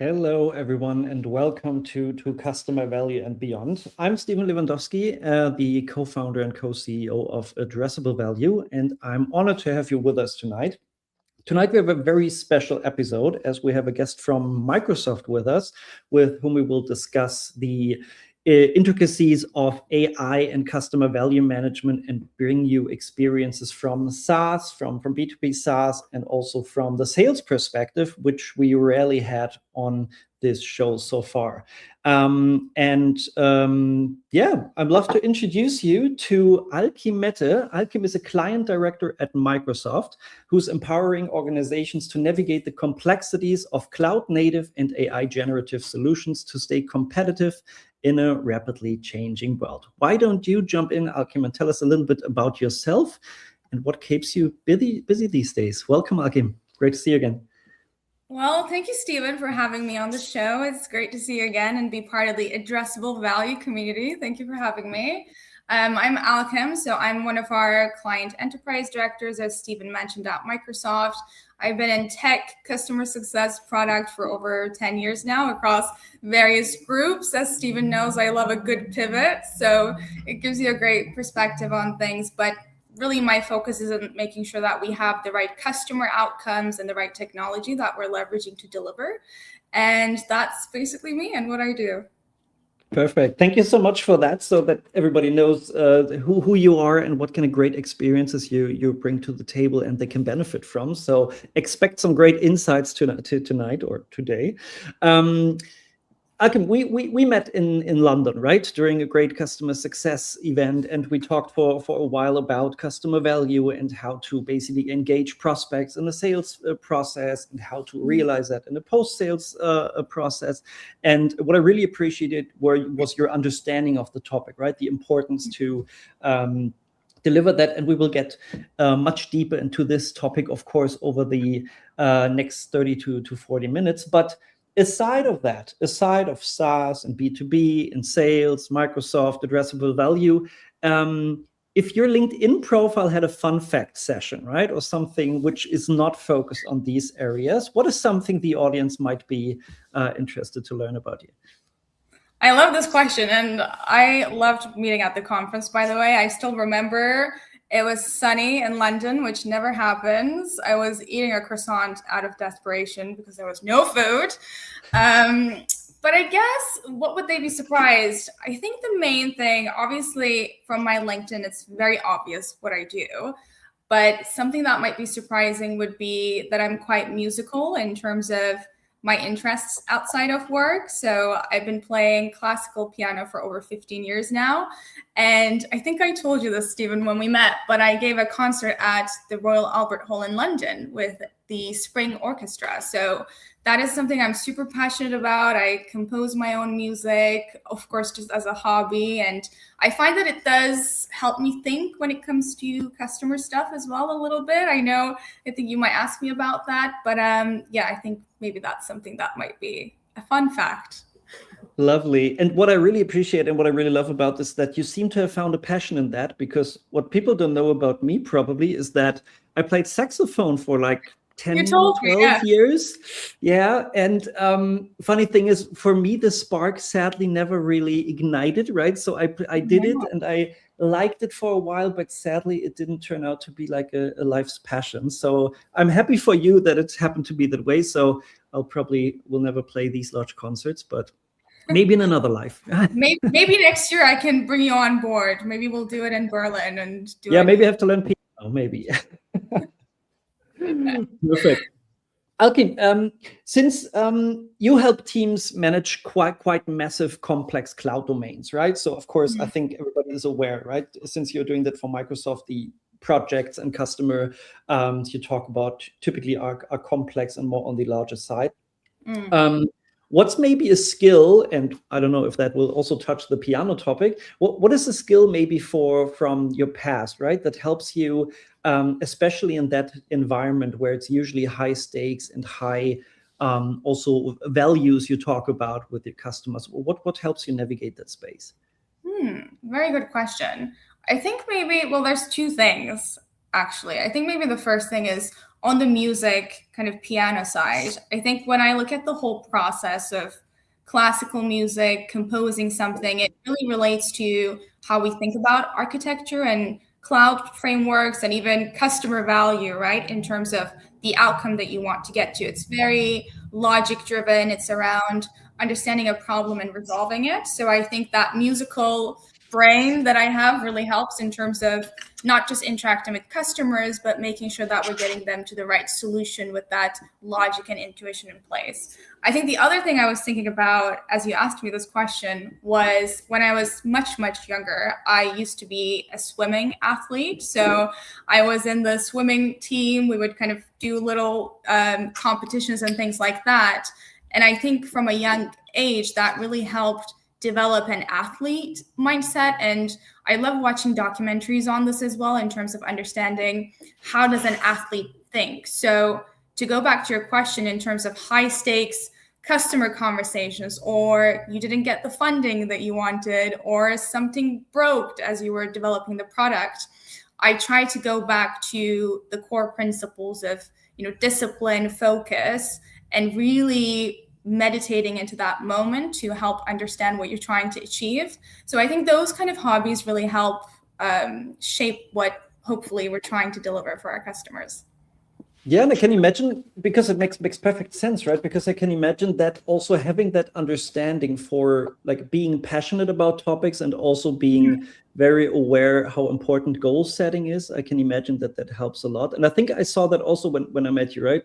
Hello, everyone, and welcome to Customer Value and Beyond. I'm Stephen Lewandowski, the co-founder and co-CEO of Addressable Value, and I'm honored to have you with us tonight. Tonight, we have a very special episode as we have a guest from Microsoft with us, with whom we will discuss the intricacies of AI and customer value management and bring you experiences from SaaS, from B2B SaaS, and also from the sales perspective, which we rarely had on this show so far. I'd love to introduce you to Alkim Mete. Alkim is a client director at Microsoft who's empowering organizations to navigate the complexities of cloud native and AI generative solutions to stay competitive in a rapidly changing world. Why don't you jump in, Alkim, and tell us a little bit about yourself and what keeps you busy these days? Welcome, Alkim. Great to see you again. Well, thank you, Stephen, for having me on the show. It's great to see you again and be part of the Addressable Value community. Thank you for having me. I'm Alkim, so I'm one of our client enterprise directors, as Stephen mentioned, at Microsoft. I've been in tech, customer success, product for over 10 years now across various groups. As Stephen knows, I love a good pivot, so it gives you a great perspective on things. But really, my focus is on making sure that we have the right customer outcomes and the right technology that we're leveraging to deliver. And that's basically me and what I do. Perfect. Thank you so much for that, so that everybody knows who you are and what kind of great experiences you bring to the table and they can benefit from. So expect some great insights tonight or today. Alkim, we met in London, right, during a great customer success event, and we talked for a while about customer value and how to basically engage prospects in the sales process and how to realize that in the post-sales process. And what I really appreciated was your understanding of the topic, right, the importance to deliver that, and we will get much deeper into this topic, of course, over the next 30 to 40 minutes. But aside of that, aside of SaaS and B2B and sales, Microsoft, addressable value, if your LinkedIn profile had a fun fact session, right, or something which is not focused on these areas, what is something the audience might be interested to learn about you? I love this question, and I loved meeting at the conference, by the way. I still remember it was sunny in London, which never happens. I was eating a croissant out of desperation because there was no food. But I guess, what would they be surprised? I think the main thing, obviously, from my LinkedIn, it's very obvious what I do. But something that might be surprising would be that I'm quite musical in terms of my interests outside of work. So I've been playing classical piano for over 15 years now. And I think I told you this, Stephen, when we met, but I gave a concert at the Royal Albert Hall in London with the Spring Orchestra. So that is something I'm super passionate about. I compose my own music, of course, just as a hobby. And I find that it does help me think when it comes to customer stuff as well a little bit. I think you might ask me about that. But I think maybe that's something that might be a fun fact. Lovely. And what I really appreciate and what I really love about this is that you seem to have found a passion in that, because what people don't know about me probably is that I played saxophone for like 10, 12 years. Yeah. And funny thing is, for me, the spark sadly never really ignited, right? So I did it and I liked it for a while, but sadly it didn't turn out to be like a life's passion. So I'm happy for you that it's happened to be that way. So I'll probably will never play these large concerts, but maybe in another life. maybe next year I can bring you on board. Maybe we'll do it in Berlin and do it. Yeah, maybe I have to learn piano, maybe. Perfect. Alkim, since you help teams manage quite massive, complex cloud domains, right? So, of course, I think everybody is aware, right? Since you're doing that for Microsoft, the projects and customer you talk about typically are complex and more on the larger side. What's maybe a skill, and I don't know if that will also touch the piano topic, what is a skill maybe from your past, right, that helps you, especially in that environment where it's usually high stakes and high also values you talk about with your customers? What helps you navigate that space? Very good question. I think maybe, there's two things, actually. I think maybe the first thing is on the music kind of piano side, I think when I look at the whole process of classical music, composing something, it really relates to how we think about architecture and cloud frameworks and even customer value, right? In terms of the outcome that you want to get to. It's very logic driven. It's around understanding a problem and resolving it. So I think that musical brain that I have really helps in terms of not just interacting with customers, but making sure that we're getting them to the right solution with that logic and intuition in place. I think the other thing I was thinking about as you asked me this question was when I was much, much younger, I used to be a swimming athlete. So I was in the swimming team. We would kind of do little competitions and things like that. And I think from a young age, that really helped develop an athlete mindset. And I love watching documentaries on this as well in terms of understanding how does an athlete think. So to go back to your question in terms of high stakes customer conversations, or you didn't get the funding that you wanted, or something broke as you were developing the product, I try to go back to the core principles of, discipline, focus, and really meditating into that moment to help understand what you're trying to achieve. So I think those kind of hobbies really help shape what hopefully we're trying to deliver for our customers. Yeah, and I can imagine, because it makes perfect sense, right? Because I can imagine that also having that understanding for like being passionate about topics and also being very aware how important goal setting is. I can imagine that helps a lot. And I think I saw that also when I met you, right?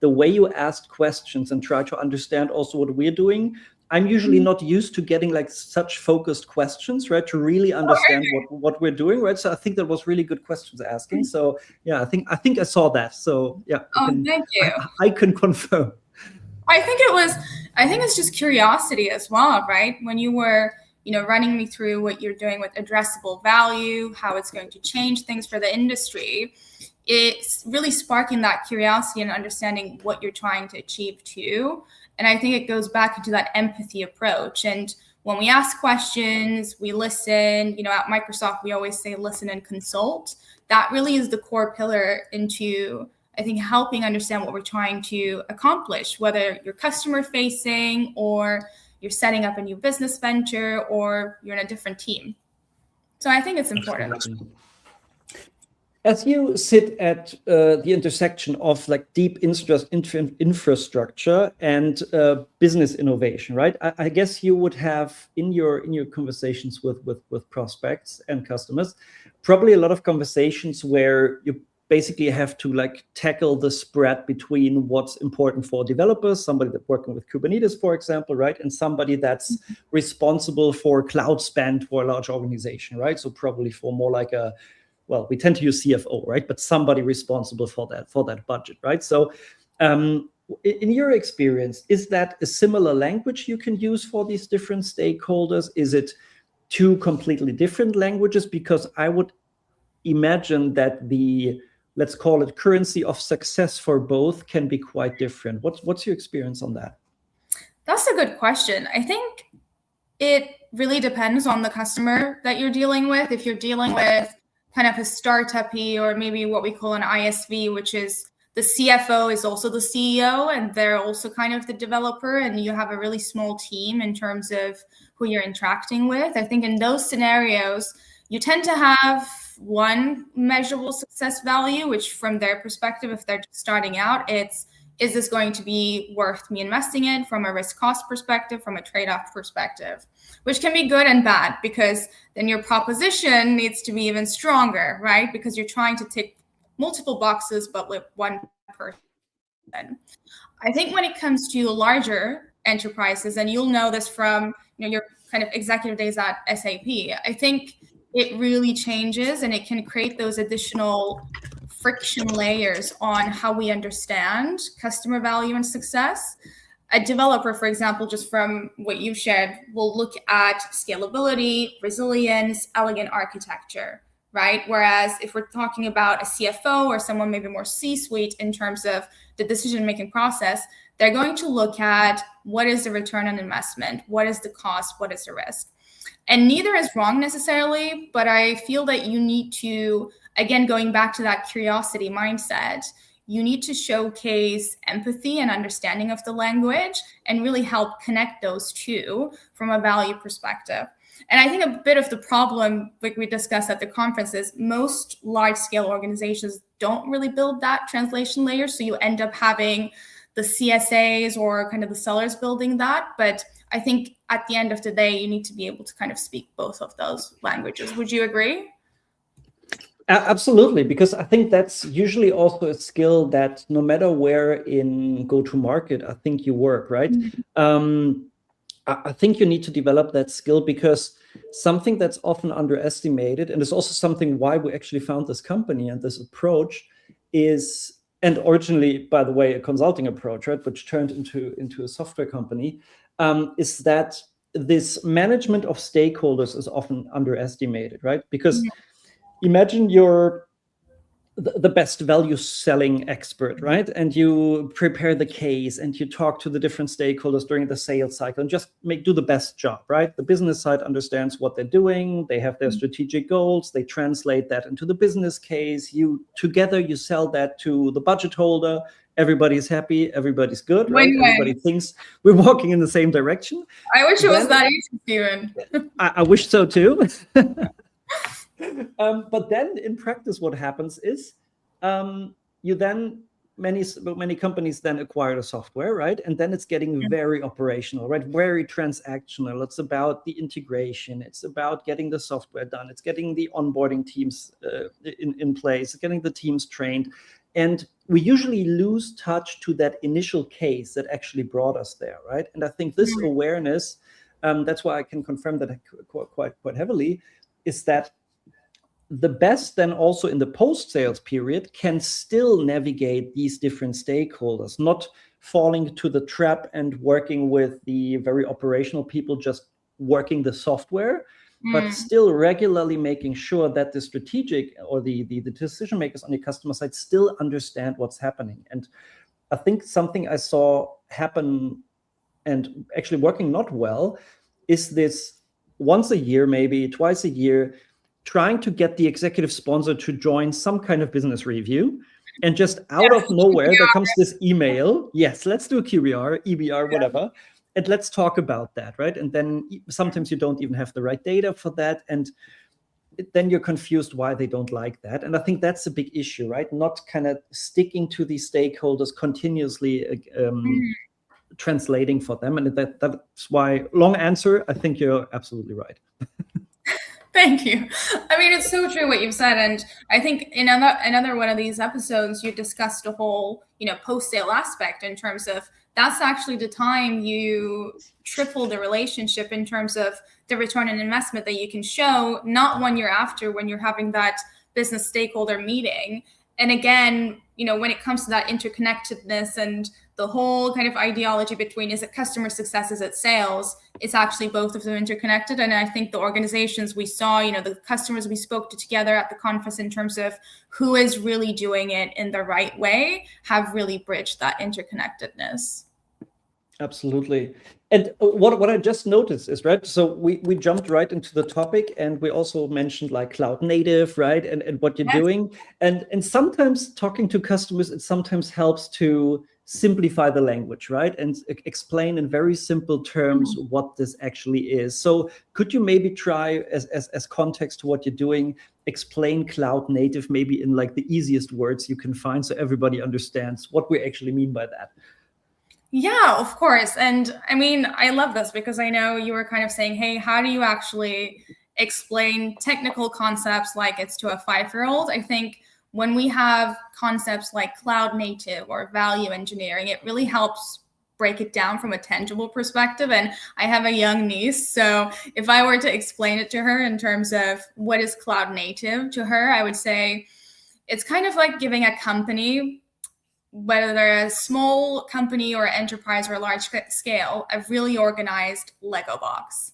The way you asked questions and try to understand also what we're doing. I'm usually not used to getting like such focused questions, right? To really understand what we're doing, right? So I think that was really good questions asking. So yeah, I think I saw that. So yeah. Thank you. I can confirm. I think it's just curiosity as well, right? When you were, running me through what you're doing with addressable value, how it's going to change things for the industry, it's really sparking that curiosity and understanding what you're trying to achieve too. And I think it goes back into that empathy approach. And when we ask questions, we listen, at Microsoft, we always say listen and consult. That really is the core pillar into, I think, helping understand what we're trying to accomplish, whether you're customer facing or you're setting up a new business venture or you're in a different team. So I think it's important. Absolutely. As you sit at the intersection of like deep infrastructure and business innovation, right? I guess you would have in your conversations with prospects and customers, probably a lot of conversations where you basically have to like tackle the spread between what's important for developers, somebody that's working with Kubernetes, for example, right? And somebody that's responsible for cloud spend for a large organization, right? So probably for more like we tend to use CFO, right? But somebody responsible for that budget, right? So in your experience, is that a similar language you can use for these different stakeholders? Is it two completely different languages? Because I would imagine that the, let's call it, currency of success for both can be quite different. What's your experience on that? That's a good question. I think it really depends on the customer that you're dealing with. If you're dealing with kind of a startup-y or maybe what we call an ISV, which is the CFO is also the CEO and they're also kind of the developer, and you have a really small team in terms of who you're interacting with. I think in those scenarios, you tend to have one measurable success value, which from their perspective, if they're just starting out, is this going to be worth me investing in from a risk cost perspective, from a trade-off perspective, which can be good and bad, because then your proposition needs to be even stronger, right? Because you're trying to tick multiple boxes, but with one person. I think when it comes to larger enterprises, and you'll know this from your kind of executive days at SAP, I think it really changes and it can create those additional friction layers on how we understand customer value and success. A developer, for example, just from what you've shared, will look at scalability, resilience, elegant architecture, right? Whereas if we're talking about a CFO or someone maybe more C-suite in terms of the decision-making process, they're going to look at what is the return on investment, what is the cost, what is the risk. And neither is wrong necessarily, but I feel that you need to, again, going back to that curiosity mindset, you need to showcase empathy and understanding of the language and really help connect those two from a value perspective. And I think a bit of the problem, like we discussed at the conference, is most large-scale organizations don't really build that translation layer. So you end up having the CSAs or kind of the sellers building that. But I think at the end of the day, you need to be able to kind of speak both of those languages. Would you agree? Absolutely, because I think that's usually also a skill that no matter where in go-to-market, I think you work, right? I think you need to develop that skill, because something that's often underestimated, and it's also something why we actually found this company and this approach is, and originally, by the way, a consulting approach, right, which turned into a software company, is that this management of stakeholders is often underestimated, right? Because imagine you're the best value selling expert, right? And you prepare the case and you talk to the different stakeholders during the sales cycle and just do the best job, right? The business side understands what they're doing. They have their strategic goals. They translate that into the business case. You sell that to the budget holder. Everybody's happy. Everybody's good, right? Everybody thinks we're walking in the same direction. I wish it was that easy, Steven. I wish so too. But then in practice, what happens is many companies then acquire the software, right? And then it's getting very operational, right? Very transactional. It's about the integration. It's about getting the software done. It's getting the onboarding teams in place, getting the teams trained. And we usually lose touch to that initial case that actually brought us there, right? And I think this awareness, that's why I can confirm that quite heavily, is that the best then also in the post-sales period can still navigate these different stakeholders, not falling to the trap and working with the very operational people, just working the software, but still regularly making sure that the strategic or the decision makers on the customer side still understand what's happening. And I think something I saw happen and actually working not well is this once a year, maybe twice a year, trying to get the executive sponsor to join some kind of business review, and just out of nowhere, there comes this email. Yes, let's do a QBR, EBR, whatever. And let's talk about that, right? And then sometimes you don't even have the right data for that. And then you're confused why they don't like that. And I think that's a big issue, right? Not kind of sticking to these stakeholders continuously, translating for them. And that's why, long answer, I think you're absolutely right. Thank you. I mean, it's so true what you've said. And I think in another one of these episodes, you discussed a whole, post-sale aspect in terms of that's actually the time you triple the relationship in terms of the return on investment that you can show, not 1 year after when you're having that business stakeholder meeting. And again, when it comes to that interconnectedness and the whole kind of ideology between, is it customer success, is it sales? It's actually both of them interconnected. And I think the organizations we saw, the customers we spoke to together at the conference in terms of who is really doing it in the right way have really bridged that interconnectedness. Absolutely. And what I just noticed is, right, so we jumped right into the topic, and we also mentioned like cloud native, right, and what you're doing. And sometimes talking to customers, it sometimes helps to simplify the language, right, and explain in very simple terms what this actually is. So could you maybe try, as context to what you're doing, explain cloud native maybe in like the easiest words you can find, so everybody understands what we actually mean by that? Yeah, of course. And I mean, I love this because I know you were kind of saying, hey, how do you actually explain technical concepts like it's to a 5-year-old? I think when we have concepts like cloud native or value engineering, it really helps break it down from a tangible perspective. And I have a young niece, so if I were to explain it to her in terms of what is cloud native to her, I would say it's kind of like giving a company, whether they're a small company or enterprise or a large scale, a really organized Lego box.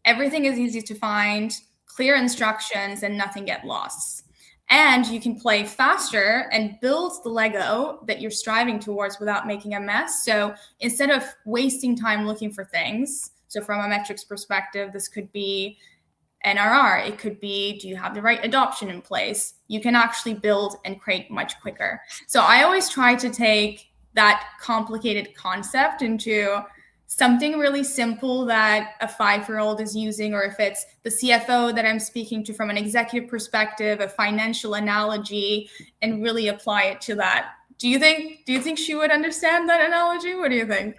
Everything is easy to find, clear instructions, and nothing gets lost. And you can play faster and build the Lego that you're striving towards without making a mess. So instead of wasting time looking for things, So from a metrics perspective, this could be NRR. It could be, do you have the right adoption in place? You can actually build and create much quicker. So I always try to take that complicated concept into something really simple that a 5-year-old is using, or if it's the CFO that I'm speaking to from an executive perspective, a financial analogy, and really apply it to that. Do you think she would understand that analogy? What do you think?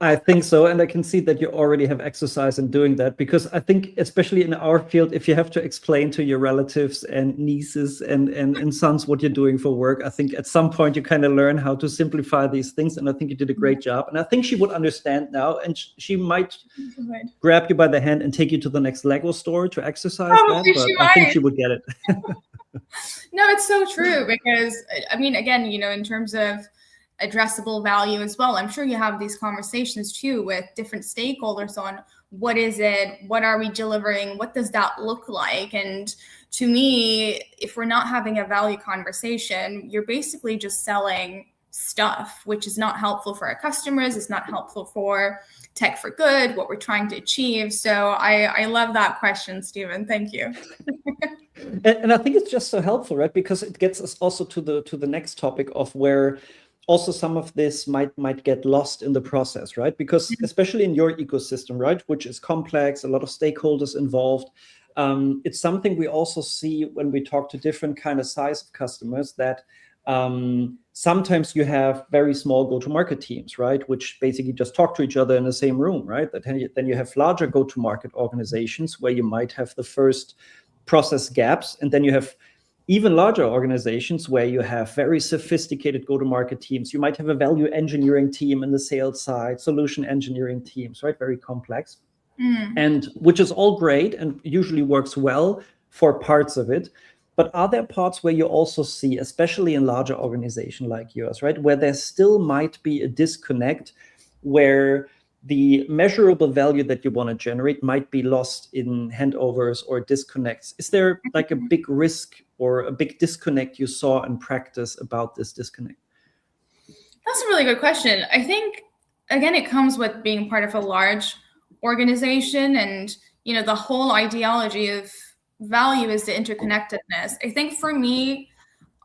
I think so. And I can see that you already have exercise in doing that, because I think, especially in our field, if you have to explain to your relatives and nieces and sons what you're doing for work, I think at some point you kind of learn how to simplify these things. And I think you did a great job. And I think she would understand now, and she might grab you by the hand and take you to the next Lego store to exercise that. But I think she would get it. No, it's so true, because I mean, again, in terms of addressable value as well, I'm sure you have these conversations too with different stakeholders on what is it, what are we delivering, what does that look like? And to me, if we're not having a value conversation, you're basically just selling stuff, which is not helpful for our customers. It's not helpful for Tech for Good, what we're trying to achieve. So I love that question, Stephen. Thank you. And I think it's just so helpful, right? Because it gets us also to the next topic of where also some of this might get lost in the process, right? Because especially in your ecosystem, right, which is complex, a lot of stakeholders involved, it's something we also see when we talk to different kind of size of customers, that sometimes you have very small go-to-market teams, right, which basically just talk to each other in the same room, right? Then you have larger go-to-market organizations where you might have the first process gaps, and then you have even larger organizations where you have very sophisticated go-to-market teams. You might have a value engineering team in the sales side, solution engineering teams, right? Very complex. And which is all great and usually works well for parts of it. But are there parts where you also see, especially in larger organizations like yours, right, where there still might be a disconnect, where the measurable value that you want to generate might be lost in handovers or disconnects? Is there like a big risk or a big disconnect you saw in practice about this disconnect? That's a really good question. I think, again, it comes with being part of a large organization, and the whole ideology of value is the interconnectedness. I think for me,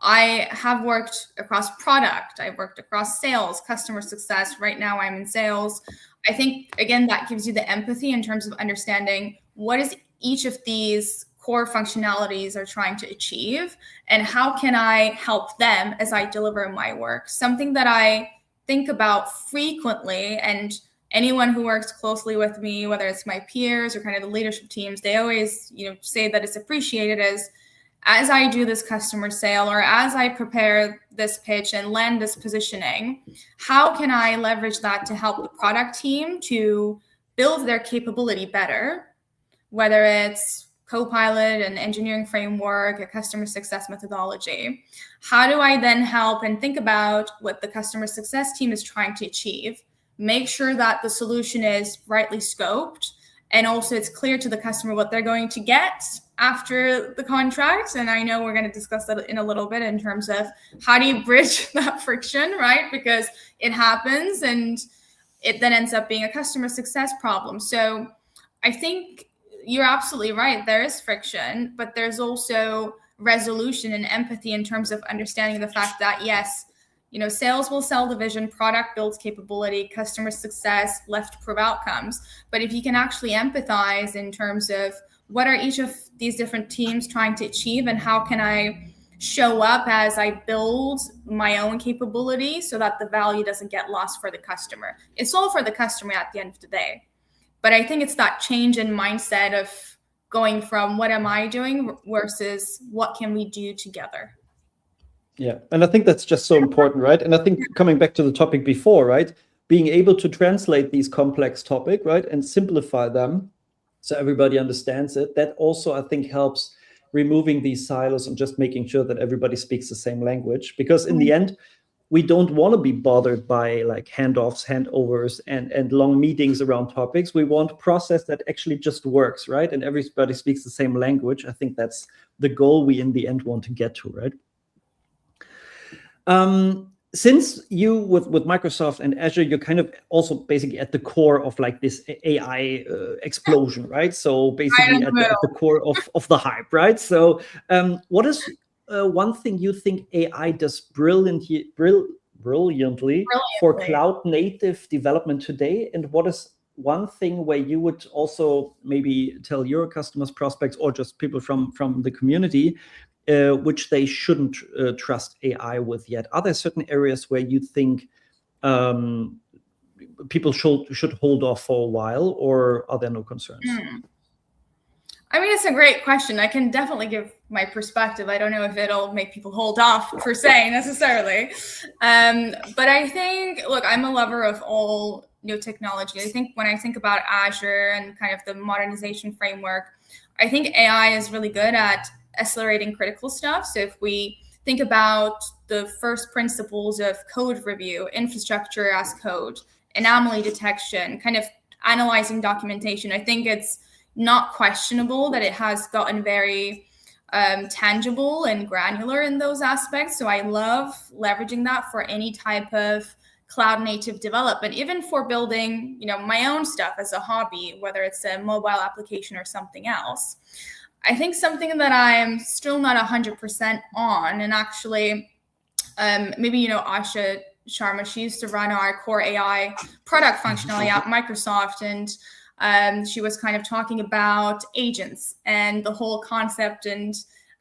I have worked across product, I've worked across sales, customer success. Right now I'm in sales. I think, again, that gives you the empathy in terms of understanding what is each of these core functionalities are trying to achieve, and how can I help them as I deliver my work. Something that I think about frequently, and anyone who works closely with me, whether it's my peers or kind of the leadership teams, they always say that it's appreciated as I do this customer sale, or as I prepare this pitch and land this positioning, how can I leverage that to help the product team to build their capability better, whether it's Copilot, an engineering framework, a customer success methodology. How do I then help and think about what the customer success team is trying to achieve, make sure that the solution is rightly scoped, and also it's clear to the customer what they're going to get after the contract. And I know we're going to discuss that in a little bit in terms of how do you bridge that friction, right? Because it happens and it then ends up being a customer success problem. So I think you're absolutely right. There is friction, but there's also resolution and empathy in terms of understanding the fact that, yes, sales will sell the vision, product builds capability, customer success left to prove outcomes. But if you can actually empathize in terms of what are each of these different teams trying to achieve, and how can I show up as I build my own capability so that the value doesn't get lost for the customer. It's all for the customer at the end of the day. But I think it's that change in mindset of going from what am I doing versus what can we do together. Yeah, and I think that's just so important, right? And I think coming back to the topic before, right, being able to translate these complex topics, right, and simplify them so everybody understands it, that also, I think, helps removing these silos and just making sure that everybody speaks the same language. Because in the end, we don't want to be bothered by like handoffs, handovers, and long meetings around topics. We want a process that actually just works, right? And everybody speaks the same language. I think that's the goal we in the end want to get to, right? since you with Microsoft and Azure, you're kind of also basically at the core of like this AI explosion, right? So basically at the core of the hype, right? So what is one thing you think AI does brilliantly for cloud native development today? And what is one thing where you would also maybe tell your customers, prospects, or just people from the community, which they shouldn't trust AI with yet? Are there certain areas where you think people should hold off for a while, or are there no concerns? I mean, it's a great question. I can definitely give my perspective. I don't know if it'll make people hold off per se necessarily. But I think, look, I'm a lover of all new technology. I think when I think about Azure and kind of the modernization framework, I think AI is really good at accelerating critical stuff. So if we think about the first principles of code review, infrastructure as code, anomaly detection, kind of analyzing documentation, I think it's not questionable that it has gotten very tangible and granular in those aspects. So I love leveraging that for any type of cloud native development, even for building, my own stuff as a hobby, whether it's a mobile application or something else. I think something that I'm still not 100% on, and actually maybe, Asha Sharma, she used to run our core AI product functionality at Microsoft, and she was kind of talking about agents and the whole concept and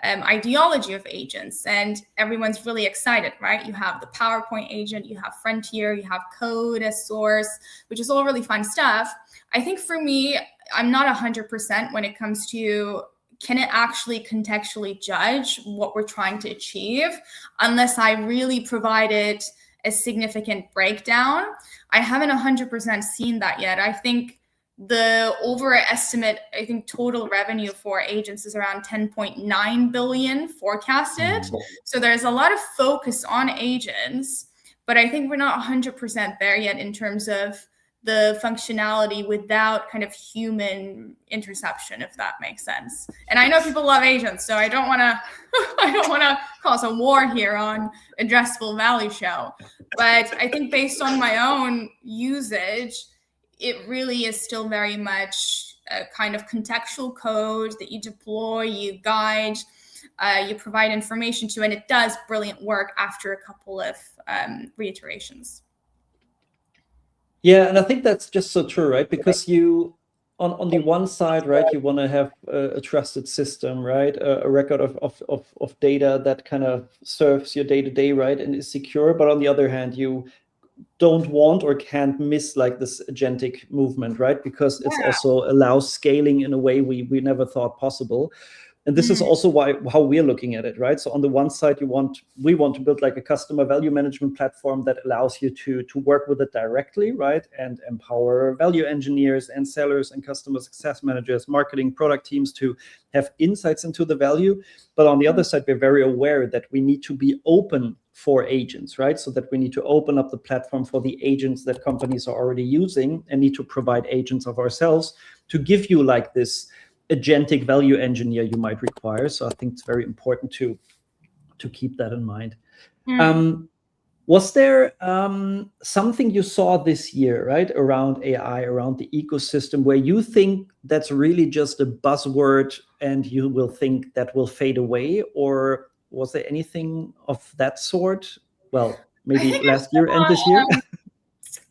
ideology of agents, and everyone's really excited, right? You have the PowerPoint agent, you have Frontier, you have code as source, which is all really fun stuff. I think for me, I'm not 100% when it comes to can it actually contextually judge what we're trying to achieve unless I really provided a significant breakdown. I haven't 100% seen that yet. I think the overestimate, total revenue for agents is around 10.9 billion forecasted. So there's a lot of focus on agents, but I think we're not 100% there yet in terms of the functionality without kind of human interception, if that makes sense. And I know people love agents, so I don't want to cause a war here on addressable value show. But I think based on my own usage, it really is still very much a kind of contextual code that you deploy, you guide, you provide information to, and it does brilliant work after a couple of reiterations. Yeah, and I think that's just so true, right? Because you, on the one side, right, you want to have a trusted system, right? A record of data that kind of serves your day-to-day, right, and is secure. But on the other hand, you don't want or can't miss like this agentic movement, right? Because it's also allows scaling in a way we never thought possible. And this is also how we're looking at it, right? So on the one side, we want to build like a customer value management platform that allows you to work with it directly, right? And empower value engineers and sellers and customer success managers, marketing, product teams to have insights into the value. But on the other side, we're very aware that we need to be open for agents, right? So that we need to open up the platform for the agents that companies are already using and need to provide agents of ourselves to give you like this agentic value engineer you might require. So I think it's very important to keep that in mind. Was there something you saw this year, right, around AI, around the ecosystem, where you think that's really just a buzzword and you will think that will fade away? Or was there anything of that sort? Well, maybe last year and this year?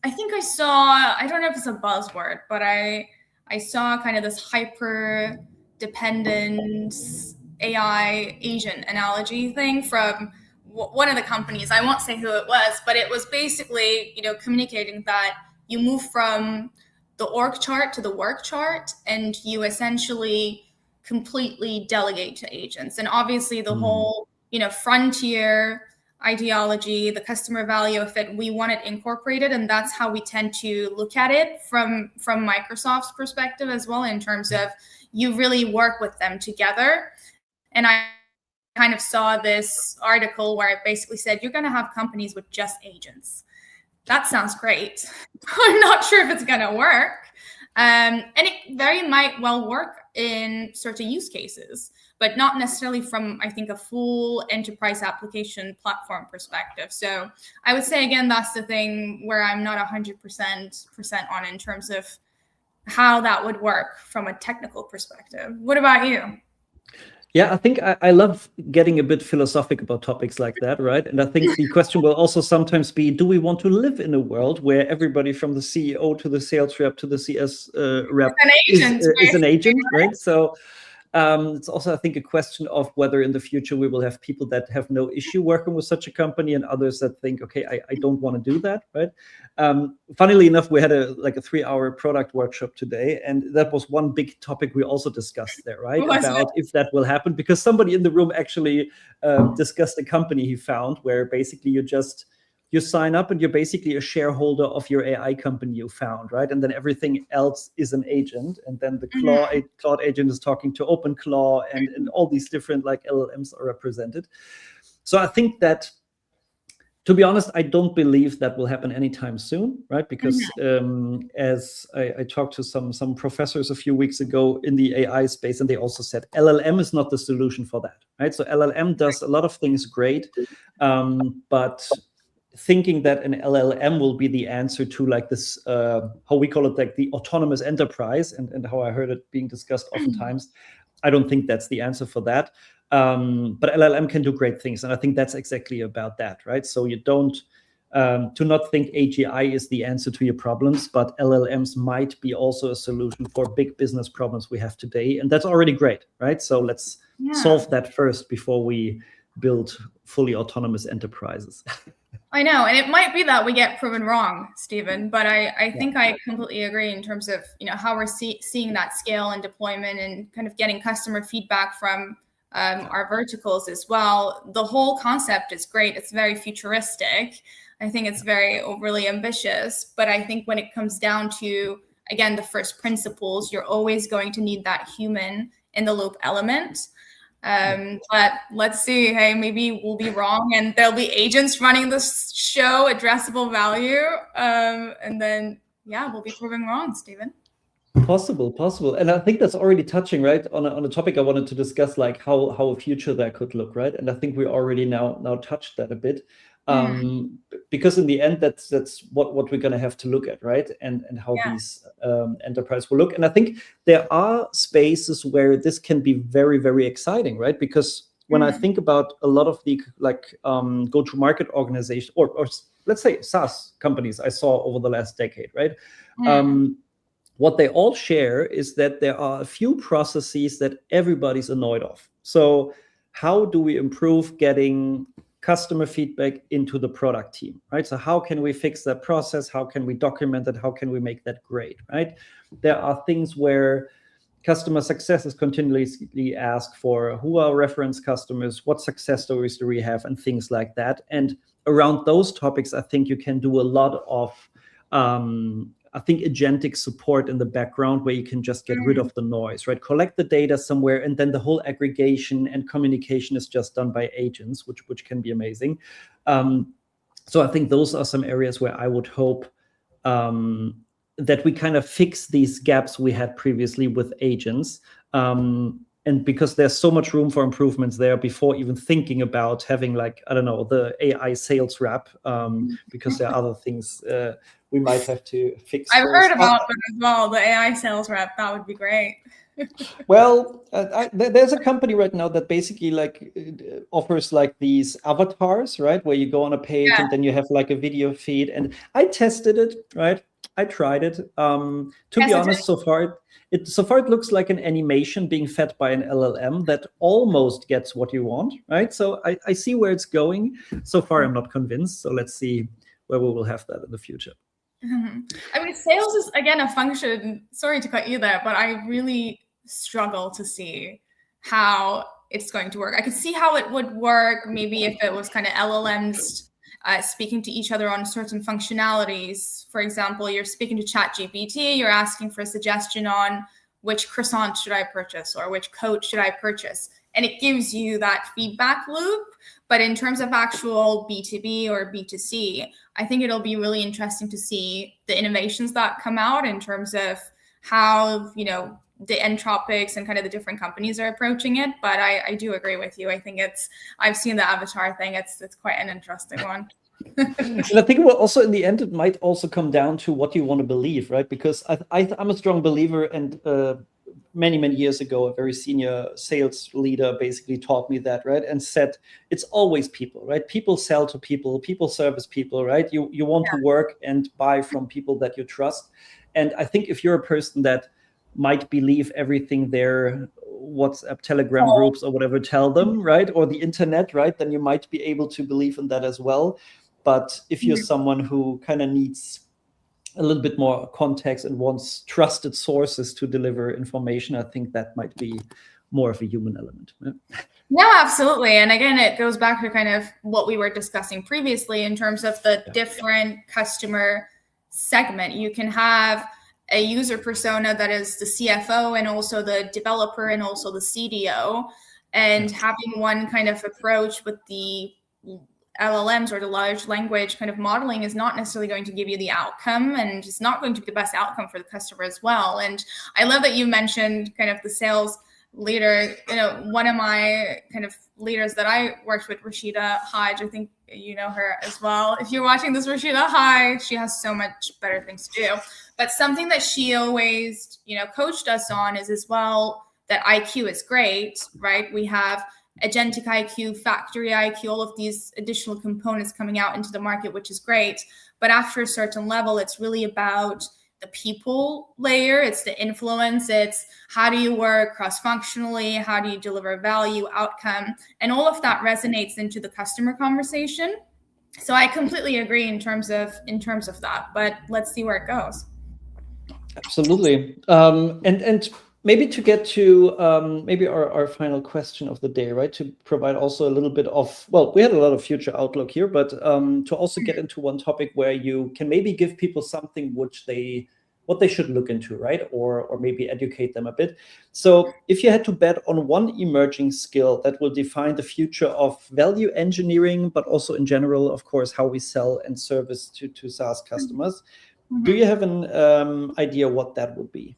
I think I saw, I don't know if it's a buzzword, but I saw kind of this hyper dependence AI agent analogy thing from one of the companies. I won't say who it was, but it was basically, communicating that you move from the org chart to the work chart, and you essentially completely delegate to agents. And obviously the whole, frontier ideology, the customer value of it, we want it incorporated, and that's how we tend to look at it from Microsoft's perspective as well, in terms of you really work with them together. And I kind of saw this article where it basically said you're going to have companies with just agents. That sounds great. I'm not sure if it's going to work, and it very might well work in certain use cases. but not necessarily from, I think, a full enterprise application platform perspective. So I would say, again, that's the thing where I'm not 100% on in terms of how that would work from a technical perspective. What about you? Yeah, I think I love getting a bit philosophic about topics like that, right? And I think the question will also sometimes be, do we want to live in a world where everybody from the CEO to the sales rep to the CS rep is an agent, right? So it's also, I think, a question of whether in the future we will have people that have no issue working with such a company and others that think, okay, I don't want to do that, right? Funnily enough, we had a 3-hour product workshop today, and that was one big topic we also discussed there, right? About if that will happen, because somebody in the room actually discussed a company he found where basically you sign up and you're basically a shareholder of your AI company you found, right? And then everything else is an agent. And then the Claude agent is talking to OpenClaw, and all these different like LLMs are represented. So I think that, to be honest, I don't believe that will happen anytime soon, right? Because as I talked to some professors a few weeks ago in the AI space, and they also said LLM is not the solution for that, right? So LLM does a lot of things great, but thinking that an LLM will be the answer to like this, how we call it, like the autonomous enterprise, and how I heard it being discussed oftentimes, I don't think that's the answer for that. But LLM can do great things, and I think that's exactly about that, right? So you don't to not think AGI is the answer to your problems, but LLMs might be also a solution for big business problems we have today, and that's already great, right? So let's solve that first before we build fully autonomous enterprises. I know, and it might be that we get proven wrong, Stephen, but I think I completely agree in terms of how we're seeing that scale and deployment and kind of getting customer feedback from our verticals as well. The whole concept is great. It's very futuristic. I think it's very overly ambitious, but I think when it comes down to, again, the first principles, you're always going to need that human in the loop element. But let's see, hey, maybe we'll be wrong and there'll be agents running this show, addressable value. And then, we'll be proving wrong, Stephen. Possible. And I think that's already touching, right, on a topic I wanted to discuss, like how a future that could look, right? And I think we already now touched that a bit. Because in the end, that's what we're going to have to look at, right? And how these enterprise will look. And I think there are spaces where this can be very, very exciting, right? Because when I think about a lot of the go-to-market organizations, or let's say SaaS companies I saw over the last decade, right? What they all share is that there are a few processes that everybody's annoyed of. So how do we improve getting customer feedback into the product team, right? So how can we fix that process? How can we document it? How can we make that great, right? There are things where customer success is continuously asked for who are reference customers, what success stories do we have, and things like that. And around those topics, I think you can do a lot of agentic support in the background where you can just get rid of the noise, right? Collect the data somewhere, and then the whole aggregation and communication is just done by agents, which can be amazing. So I think those are some areas where I would hope that we kind of fix these gaps we had previously with agents. And because there's so much room for improvements there before even thinking about having, like, I don't know, the AI sales rep, because there are other things we might have to fix. I've heard about that as well, the AI sales rep. That would be great. Well, there's a company right now that basically offers like these avatars, right? Where you go on a page and then you have like a video feed. And I tested it, right? I tried it. To be honest, so far it looks like an animation being fed by an LLM that almost gets what you want, right? So I see where it's going. So far, I'm not convinced. So let's see where we will have that in the future. I mean, sales is, again, a function. Sorry to cut you there, but I really struggle to see how it's going to work. I could see how it would work maybe if it was kind of LLMs speaking to each other on certain functionalities. For example, you're speaking to ChatGPT, you're asking for a suggestion on which croissant should I purchase or which coat should I purchase. And it gives you that feedback loop. But in terms of actual B2B or B2C, I think it'll be really interesting to see the innovations that come out in terms of how, the Entropics and kind of the different companies are approaching it. But I do agree with you. I think I've seen the avatar thing. It's quite an interesting one. And I think also in the end, it might also come down to what you want to believe, right? Because I'm a strong believer, and many years ago, a very senior sales leader basically taught me that, right? And said, it's always people, right? People sell to people, people service people, right? You want to work and buy from people that you trust. And I think if you're a person that might believe everything their WhatsApp, Telegram groups or whatever tell them, right? Or the internet, right? Then you might be able to believe in that as well. But if you're someone who kind of needs a little bit more context and wants trusted sources to deliver information, I think that might be more of a human element. No, absolutely. And again, it goes back to kind of what we were discussing previously in terms of the different customer segment. You can have a user persona that is the CFO and also the developer and also the CDO, and having one kind of approach with the LLMs or the large language kind of modeling is not necessarily going to give you the outcome, and it's not going to be the best outcome for the customer as well. And I love that you mentioned kind of the sales leader. One of my kind of leaders that I worked with, Rashida Hodge, I think you know her as well. If you're watching this, Rashida, hi. She has so much better things to do. But something that she always, coached us on is as well that IQ is great, right? We have agentic IQ, factory IQ, all of these additional components coming out into the market, which is great. But after a certain level, it's really about the people layer. It's the influence. It's how do you work cross-functionally? How do you deliver value, outcome? And all of that resonates into the customer conversation. So I completely agree in terms of that, but let's see where it goes. Absolutely. And maybe to get to maybe our final question of the day, right? To provide also a little bit of, well, we had a lot of future outlook here, but to also get into one topic where you can maybe give people something what they should look into, right? Or maybe educate them a bit. So if you had to bet on one emerging skill that will define the future of value engineering, but also in general, of course, how we sell and service to SaaS customers, do you have an idea what that would be?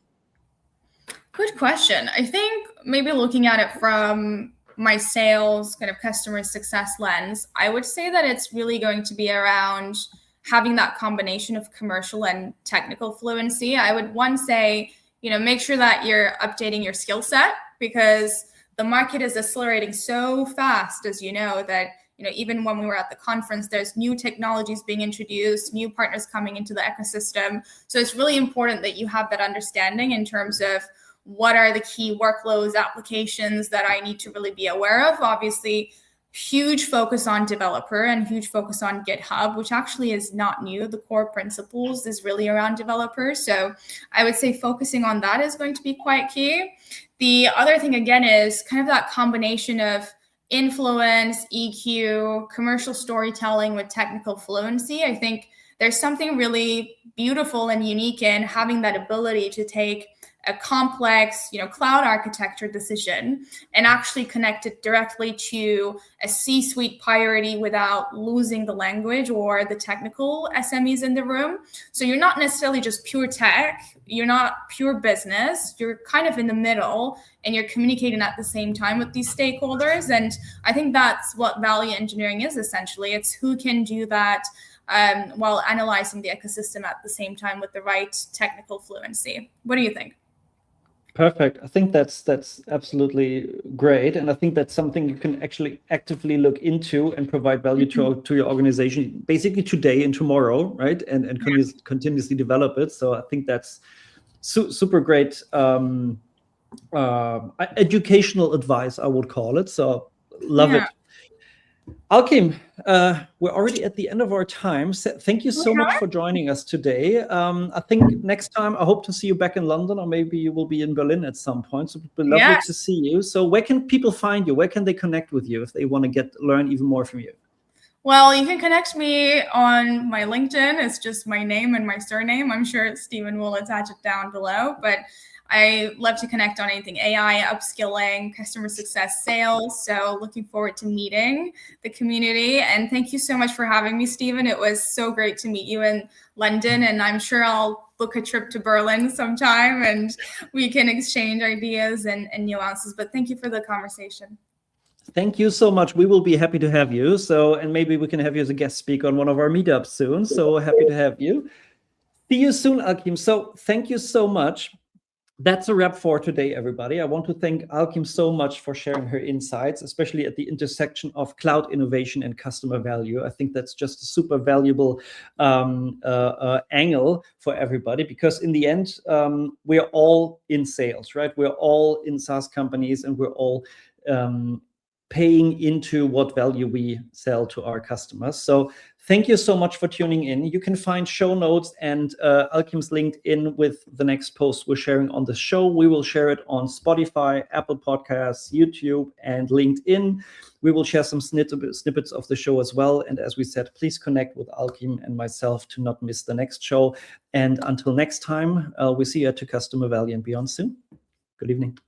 Good question. I think maybe looking at it from my sales kind of customer success lens, I would say that it's really going to be around having that combination of commercial and technical fluency. I would say, make sure that you're updating your skill set, because the market is accelerating so fast, as you know, that even when we were at the conference, there's new technologies being introduced, new partners coming into the ecosystem. So it's really important that you have that understanding in terms of what are the key workloads, applications that I need to really be aware of. Obviously, huge focus on developer and huge focus on GitHub, which actually is not new. The core principles is really around developers. So I would say focusing on that is going to be quite key. The other thing, again, is kind of that combination of influence, EQ, commercial storytelling with technical fluency. I think there's something really beautiful and unique in having that ability to take a complex, cloud architecture decision and actually connect it directly to a C-suite priority without losing the language or the technical SMEs in the room. So you're not necessarily just pure tech, you're not pure business, you're kind of in the middle and you're communicating at the same time with these stakeholders. And I think that's what value engineering is essentially. It's who can do that while analyzing the ecosystem at the same time with the right technical fluency. What do you think? Perfect. I think that's absolutely great. And I think that's something you can actually actively look into and provide value to your organization basically today and tomorrow, right? And continuously develop it. So I think that's super great educational advice, I would call it. So love it. Alkim, we're already at the end of our time. So thank you so much for joining us today. I think next time I hope to see you back in London, or maybe you will be in Berlin at some point. So it would be lovely to see you. So where can people find you? Where can they connect with you if they want to learn even more from you? Well, you can connect me on my LinkedIn. It's just my name and my surname. I'm sure Stephen will attach it down below, but I love to connect on anything AI, upskilling, customer success, sales. So looking forward to meeting the community. And thank you so much for having me, Stephen. It was so great to meet you in London, and I'm sure I'll book a trip to Berlin sometime and we can exchange ideas and nuances. But thank you for the conversation. Thank you so much. We will be happy to have you. And maybe we can have you as a guest speaker on one of our meetups soon. So happy to have you. See you soon, Alkim. So thank you so much. That's a wrap for today, everybody. I want to thank Alkim so much for sharing her insights, especially at the intersection of cloud innovation and customer value. I think that's just a super valuable angle for everybody, because in the end, we're all in sales, right? We're all in SaaS companies, and we're all paying into what value we sell to our customers. So thank you so much for tuning in. You can find show notes and Alkim's LinkedIn with the next post we're sharing on the show. We will share it on Spotify, Apple Podcasts, YouTube, and LinkedIn. We will share some snippets of the show as well. And as we said, please connect with Alkim and myself to not miss the next show. And until next time, we'll see you at To Customer Value and Beyond soon. Good evening.